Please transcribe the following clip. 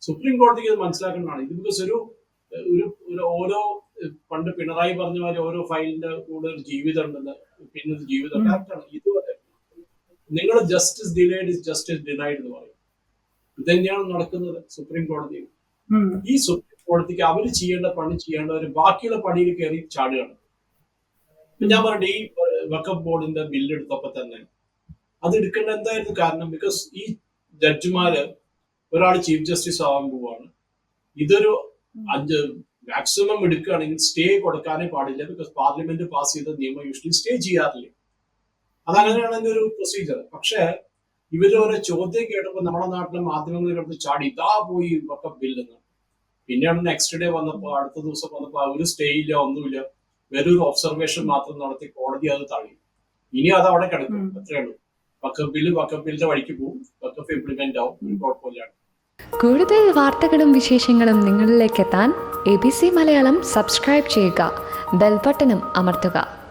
Supreme കോടതിക്ക് ഇത് മനസ്സിലാക്കേണ്ടതാണ്. ഇത് ബിക്കോസ് ഒരു ഓരോ പണ്ട് പിണറായി പറഞ്ഞ മാതിരി ഓരോ ഫയലിന്റെ കൂടെ ഒരു ജീവിതം ഉണ്ടെന്ന്, പിന്നെ ഒരു ജീവിതം കറക്റ്റാണ്. ഇതുപോലെ നിങ്ങൾ justice delayed is justice denied എന്ന് പറയും. ഇതന്നെയാണ് നടക്കുന്നത് സുപ്രീം കോടതിയിൽ. ഈ സുപ്രീം കോടതിക്ക് അവർ ചെയ്യേണ്ട പണി ചെയ്യേണ്ടവർ ബാക്കിയുള്ള പണിയിൽ കയറി ചാടുകയാണ്. ഞാൻ പറഞ്ഞ ഈ വഖഫ് ബോർഡിന്റെ ബില്ല് എടുത്തപ്പോ തന്നെ അത് എടുക്കേണ്ട എന്തായിരുന്നു കാരണം? ബിക്കോസ് ഈ ജഡ്ജിമാര് ഒരാൾ ചീഫ് ജസ്റ്റിസ് ആവാൻ പോവാണ്. ഇതൊരു മാക്സിമം എടുക്കുകയാണെങ്കിൽ സ്റ്റേ കൊടുക്കാനേ പാടില്ല. ബിക്കോസ് പാർലമെന്റ് പാസ് ചെയ്ത നിയമം യൂഷ്വലി സ്റ്റേ ചെയ്യാറില്ല. അതങ്ങനെയാണ് അതിന്റെ ഒരു പ്രൊസീജിയർ. പക്ഷെ ഇവര് ഓരോ ചോദ്യം കേട്ടപ്പോൾ നമ്മുടെ നാട്ടിലെ മാധ്യമങ്ങളിലെടുത്ത് ചാടി ഇതാ പോയി വഖഫ് ബില്ലെന്ന്. പിന്നെയാണ് നെക്സ്റ്റ് ഡേ വന്നപ്പോ, അടുത്ത ദിവസം വന്നപ്പോ ഒരു സ്റ്റേ ഇല്ല, ഒന്നുമില്ല, വെറൊരു ഒബ്സർവേഷൻ മാത്രം നടത്തി കോടതി അത് തള്ളി. ഇനി അത് അവിടെ കിടക്കും. അത്രേ ഉള്ളൂ. വഖഫ് ബില്ലിന്റെ വഴിക്ക് പോകും, വഖഫ് ഇംപ്ലിമെന്റ് ആവും, കുഴപ്പമില്ലാണ്. കൂടുതൽ വാർത്തകളും വിശേഷങ്ങളും നിങ്ങളിലേക്ക് എത്താൻ ABC മലയാളം സബ്സ്ക്രൈബ് ചെയ്യുക, ബെൽബട്ടനും അമർത്തുക.